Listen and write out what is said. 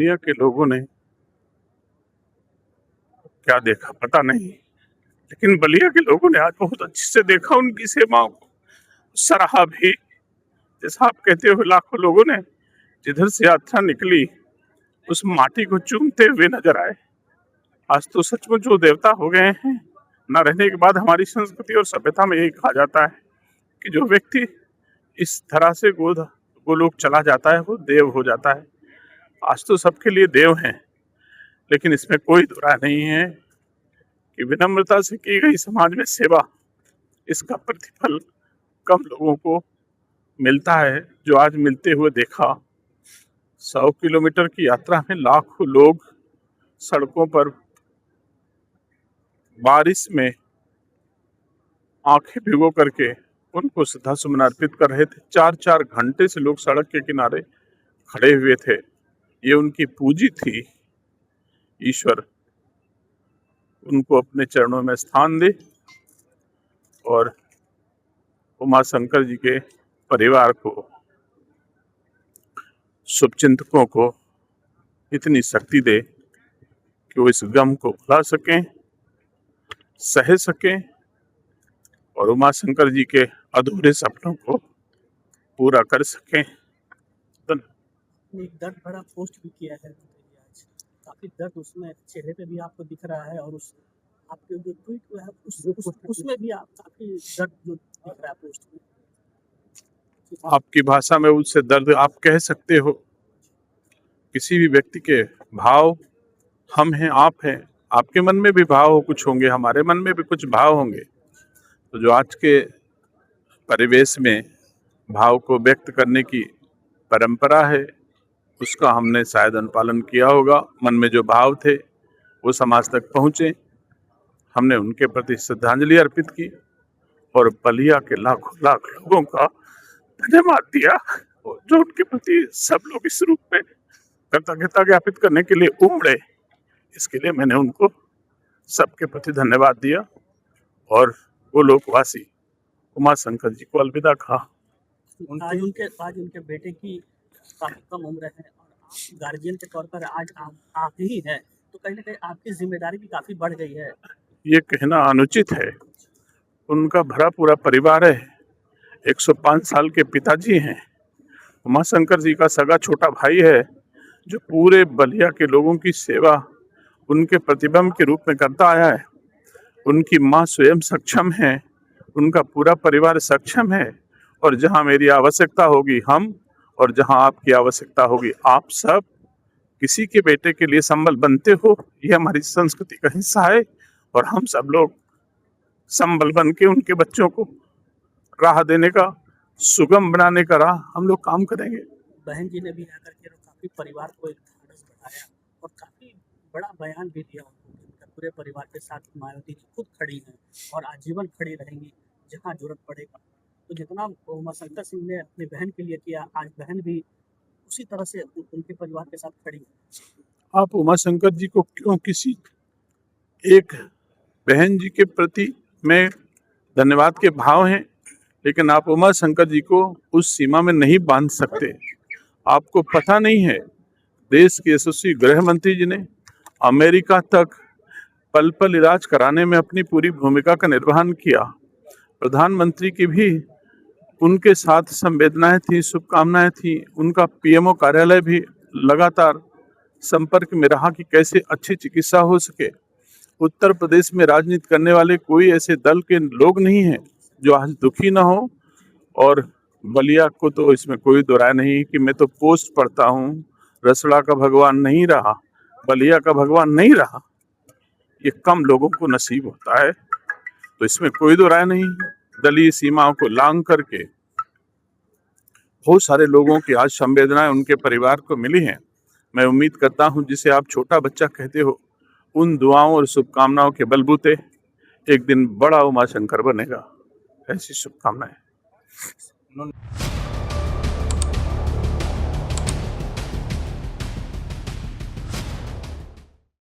दुनिया के लोगों ने क्या देखा पता नहीं, लेकिन बलिया के लोगों ने आज बहुत अच्छे से देखा, उनकी सेवाओं को सराहा भी। जैसा आप कहते हो, लाखों लोगों ने जिधर से यात्रा निकली उस माटी को चूमते हुए नजर आए। आज तो सचमुच वो देवता हो गए हैं। न रहने के बाद हमारी संस्कृति और सभ्यता में यही कहा जाता है कि जो व्यक्ति इस धरा से गोलोक चला जाता है वो देव हो जाता है। आज तो सबके लिए देव हैं, लेकिन इसमें कोई दुरा नहीं है कि विनम्रता से की गई समाज में सेवा, इसका प्रतिफल कम लोगों को मिलता है जो आज मिलते हुए देखा। 100 किलोमीटर की यात्रा में लाखों लोग सड़कों पर बारिश में आंखें भिगो करके उनको श्रद्धा सुमन अर्पित कर रहे थे। 4-4 घंटे से लोग सड़क के किनारे खड़े हुए थे। ये उनकी पूजी थी। ईश्वर उनको अपने चरणों में स्थान दे और उमा शंकर जी के परिवार को, शुभचिंतकों को इतनी शक्ति दे कि वो इस गम को भुला सकें, सह सकें और उमा शंकर जी के अधूरे सपनों को पूरा कर सकें। एक दर्द भरा पोस्ट भी किया है आज, काफी दर्द उसमें चेहरे पे भी आपको दिख रहा है और उस आपके जो ट्वीट हुआ है उसमें भी आप काफी दर्द जो दिख रहा है पोस्ट में। आपकी भाषा में उससे दर्द आप कह सकते हो। किसी भी व्यक्ति के भाव, हम हैं, आप हैं, आपके मन में भी भाव कुछ होंगे, हमारे मन में भी कुछ भाव होंगे। तो जो आज के परिवेश में भाव को व्यक्त करने की परंपरा है, उसका हमने शायद अनुपालन किया होगा। मन में जो भाव थे वो समाज तक पहुँचे, हमने उनके प्रति श्रद्धांजलि अर्पित की और बलिया के लाखों लाख लोगों का धन्यवाद दिया, जो उनके प्रति सब लोग इस रूप में कृतज्ञता ज्ञापित करने के लिए उमड़े। इसके लिए मैंने उनको सबके प्रति धन्यवाद दिया और वो लोकवासी उमा शंकर जी को अलविदा कहा। आज उनके बेटे की काफी कम उम्र है और आप गार्जियन के तौर पर आज आप ही हैं, तो कहीं ना कहीं आपकी जिम्मेदारी भी काफी बढ़ गई है। ये कहना अनुचित है। उनका भरा पूरा परिवार है। 105 साल के पिताजी हैं। उमा शंकर जी का सगा छोटा भाई है जो पूरे बलिया के लोगों की सेवा उनके प्रतिबिंब के रूप में करता आया है। उनकी माँ स्वयं सक्षम है, उनका पूरा परिवार सक्षम है और जहाँ मेरी आवश्यकता होगी हम, और जहाँ आपकी आवश्यकता होगी आप सब किसी के बेटे के लिए संबल बनते हो। ये हमारी संस्कृति का हिस्सा है और हम सब लोग संबल बन के उनके बच्चों को राह देने का, सुगम बनाने का राह हम लोग काम करेंगे। बहन जी ने भी आकर के काफी परिवार को एक ढांढस बताया और काफी बड़ा बयान भी दिया उनको। पूरे परिवार के साथ मायावती जी खुद खड़ी हैं और आजीवन खड़ी रहेंगी जहाँ जरूरत पड़ेगा। तो जितना उमा शंकर सिंह ने अपनी बहन के लिए किया, आज बहन भी उसी तरह से उनके परिवार के साथ खड़ी है। आप उमा शंकर जी को क्यों किसी एक बहन जी के प्रति में धन्यवाद के भाव हैं, लेकिन आप उमा शंकर जी को उस सीमा में नहीं बांध सकते। आपको पता नहीं है, देश के यशस्वी गृह मंत्री जी ने अमेरिका तक पल पल इलाज कराने में अपनी पूरी भूमिका का निर्वहन किया। प्रधानमंत्री की भी उनके साथ संवेदनाएं थी, शुभकामनाएं थी। उनका पीएमओ कार्यालय भी लगातार संपर्क में रहा कि कैसे अच्छी चिकित्सा हो सके। उत्तर प्रदेश में राजनीति करने वाले कोई ऐसे दल के लोग नहीं हैं जो आज दुखी ना हो। और बलिया को तो इसमें कोई दो राय नहीं कि मैं तो पोस्ट पढ़ता हूँ, रसड़ा का भगवान नहीं रहा, बलिया का भगवान नहीं रहा, ये कम लोगों को नसीब होता है। तो इसमें कोई दो राय नहीं। दलीय सीमाओं को लांघ करके बहुत सारे लोगों की आज संवेदनाएं उनके परिवार को मिली हैं। मैं उम्मीद करता हूं जिसे आप छोटा बच्चा कहते हो, उन दुआओं और शुभकामनाओं के बलबूते एक दिन बड़ा उमा शंकर बनेगा। ऐसी शुभकामनाएं।